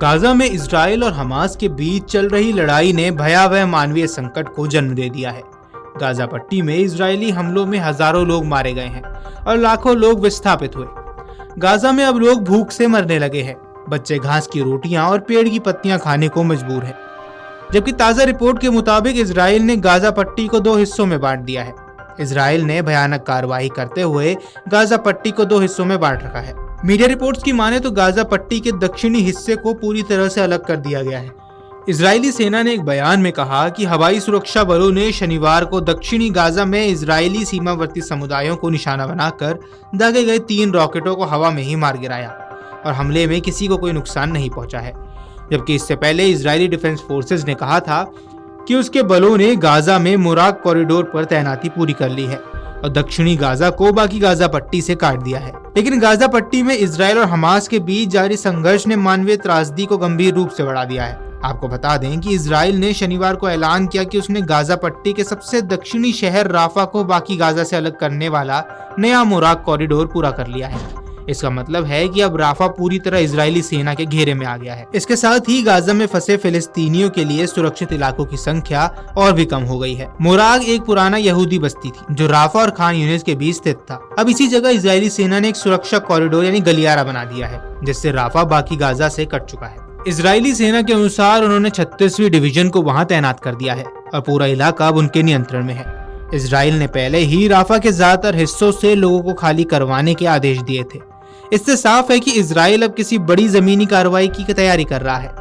Gaza में Israel और Hamas के बीच चल रही लड़ाई ने भयावह मानवीय संकट को जन्म दे दिया है। गाजा पट्टी में इजरायली हमलों में हजारों लोग मारे गए हैं और लाखों लोग विस्थापित हुए। गाजा में अब लोग भूख से मरने लगे हैं। बच्चे घास की रोटियां और पेड़ की पत्तियां खाने को मजबूर हैं। जबकि ताजा रिपोर्ट के मुताबिक इजराइल ने गाजा पट्टी को 2 हिस्सों में बांट दिया है। इजराइल ने भयानक कार्रवाई करते हुए गाजा पट्टी को 2 हिस्सों में बांट रखा है। मीडिया रिपोर्ट्स की माने तो गाजा पट्टी के दक्षिणी हिस्से को पूरी तरह से अलग कर दिया गया है। इजरायली सेना ने एक बयान में कहा कि हवाई सुरक्षा बलों ने शनिवार को दक्षिणी गाजा में इजरायली सीमावर्ती समुदायों को निशाना बनाकर दागे गए 3 रॉकेटों को हवा में ही मार गिराया और हमले में किसी को कोई नुकसान नहीं पहुंचा है। जबकि इससे पहले इजरायली डिफेंस फोर्सेज ने कहा था कि उसके बलों ने गाजा में मुराक कॉरिडोर पर तैनाती पूरी कर ली है और दक्षिणी गाजा को बाकी गाजा पट्टी से काट दिया है। लेकिन गाजा पट्टी में इजराइल और हमास के बीच जारी संघर्ष ने मानवीय त्रासदी को गंभीर रूप से बढ़ा दिया है। आपको बता दें कि इजराइल ने शनिवार को ऐलान किया कि उसने गाजा पट्टी के सबसे दक्षिणी शहर राफा को बाकी गाजा से अलग करने वाला नया मुराक कॉरिडोर पूरा कर लिया है। इसका मतलब है कि अब राफा पूरी तरह इजरायली सेना के घेरे में आ गया है। इसके साथ ही गाजा में फंसे फिलिस्तीनियों के लिए सुरक्षित इलाकों की संख्या और भी कम हो गई है। मुराग एक पुराना यहूदी बस्ती थी जो राफा और खान यूनिस के बीच स्थित था। अब इसी जगह इजरायली सेना ने एक सुरक्षा कॉरिडोर यानी गलियारा बना दिया है, जिससे राफा बाकी गाजा से कट चुका है। इजरायली सेना के अनुसार उन्होंने 36वीं डिवीजन को वहां तैनात कर दिया है और पूरा इलाका अब उनके नियंत्रण में है। इजराइल ने पहले ही राफा के ज्यादातर हिस्सों से लोगों को खाली करवाने के आदेश दिए थे। इससे साफ है कि इजराइल अब किसी बड़ी जमीनी कार्रवाई की तैयारी कर रहा है।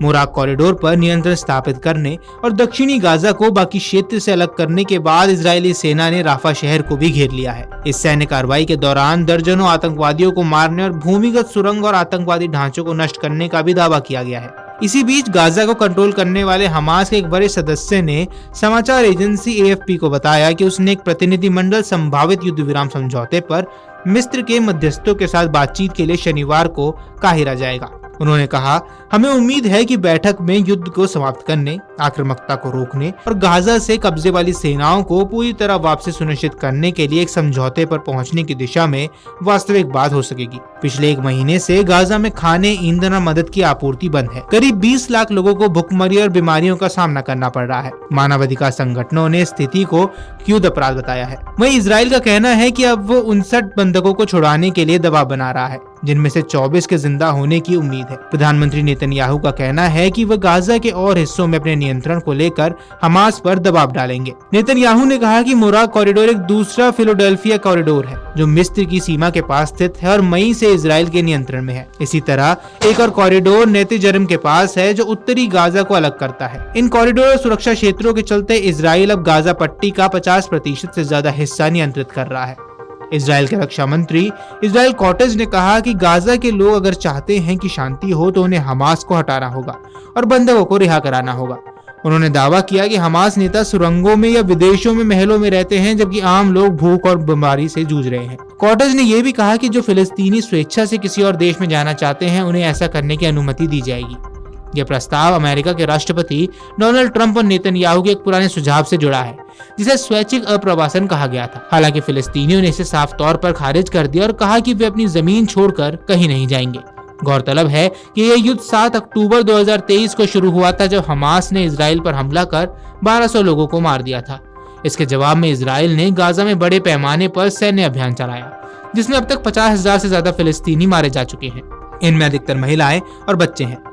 मुराक कॉरिडोर पर नियंत्रण स्थापित करने और दक्षिणी गाजा को बाकी क्षेत्र से अलग करने के बाद इजरायली सेना ने राफा शहर को भी घेर लिया है। इस सैन्य कार्रवाई के दौरान दर्जनों आतंकवादियों को मारने और भूमिगत सुरंग और आतंकवादी ढांचों को नष्ट करने का भी दावा किया गया है। इसी बीच गाजा को कंट्रोल करने वाले हमास के एक वरिष्ठ सदस्य ने समाचार एजेंसी AFP को बताया कि उसने एक प्रतिनिधिमंडल संभावित युद्ध विराम समझौते पर मिस्र के मध्यस्थों के साथ बातचीत के लिए शनिवार को काहिरा जाएगा। उन्होंने कहा, हमें उम्मीद है कि बैठक में युद्ध को समाप्त करने, आक्रामकता को रोकने और गाजा से कब्जे वाली सेनाओं को पूरी तरह वापसी सुनिश्चित करने के लिए एक समझौते पर पहुंचने की दिशा में वास्तविक बात हो सकेगी। पिछले 1 महीने से गाजा में खाने, ईंधन और मदद की आपूर्ति बंद है। करीब 20 लाख लोगों को भुखमरी और बीमारियों का सामना करना पड़ रहा है। मानवाधिकार संगठनों ने स्थिति को युद्ध अपराध बताया है। वहीं इजराइल का कहना है कि अब वो 59 बंधकों को छुड़ाने के लिए दबाव बना रहा है, जिनमें से 24 के जिंदा होने की उम्मीद है। प्रधानमंत्री नेतन्याहू का कहना है कि वह गाजा के और हिस्सों में अपने नियंत्रण को लेकर हमास पर दबाव डालेंगे। नेतन्याहू ने कहा कि मुराक कॉरिडोर एक दूसरा फिलाडेल्फिया कॉरिडोर है जो मिस्र की सीमा के पास स्थित है और मई से इजराइल के नियंत्रण में है। इसी तरह एक और कॉरिडोर नेतिजरम के पास है जो उत्तरी गाजा को अलग करता है। इन कॉरिडोर और सुरक्षा क्षेत्रों के चलते इजराइल अब गाजा पट्टी का 50% से ज्यादा हिस्सा नियंत्रित कर रहा है। इजराइल के रक्षा मंत्री इजराइल कॉटेज ने कहा कि गाजा के लोग अगर चाहते हैं कि शांति हो तो उन्हें हमास को हटाना होगा और बंधकों को रिहा कराना होगा। उन्होंने दावा किया कि हमास नेता सुरंगों में या विदेशों में महलों में रहते हैं, जबकि आम लोग भूख और बीमारी से जूझ रहे हैं। कॉटेज ने यह भी कहा कि जो फिलिस्तीनी स्वेच्छा से किसी और देश में जाना चाहते हैं उन्हें ऐसा करने की अनुमति दी जाएगी। यह प्रस्ताव अमेरिका के राष्ट्रपति डोनाल्ड ट्रंप और नेतन्याहू के एक पुराने सुझाव से जुड़ा है, जिसे स्वैच्छिक अप्रवासन कहा गया था। हालांकि फिलिस्तीनियों ने इसे साफ तौर पर खारिज कर दिया और कहा कि वे अपनी जमीन छोड़कर कहीं नहीं जाएंगे। गौरतलब है कि यह युद्ध 7 अक्टूबर 2023 को शुरू हुआ था, जब हमास ने इजराइल पर हमला कर 1200 लोगों को मार दिया था। इसके जवाब में इजराइल ने गाजा में बड़े पैमाने पर सैन्य अभियान चलाया, जिसमें अब तक 50,000 से ज्यादा फिलिस्तीनी मारे जा चुके हैं। इनमें अधिकतर महिलाएं और बच्चे हैं।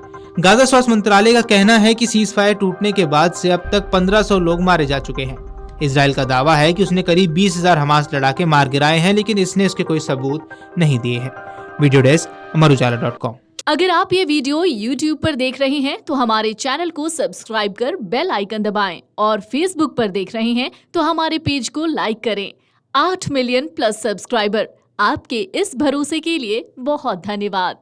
गाजा स्वास्थ्य मंत्रालय का कहना है कि सीज फायर टूटने के बाद से अब तक 1500 लोग मारे जा चुके हैं। इजराइल का दावा है कि उसने करीब 20,000 हमास लड़ाके मार गिराए हैं, लेकिन इसने इसके कोई सबूत नहीं दिए हैं। Video desk Amarujala dot com. अगर आप ये वीडियो YouTube पर देख रहे हैं तो हमारे चैनल को सब्सक्राइब कर बेल आइकन दबाएं और Facebook पर देख रहे हैं तो हमारे पेज को लाइक करें। 8 मिलियन प्लस सब्सक्राइबर, आपके इस भरोसे के लिए बहुत धन्यवाद।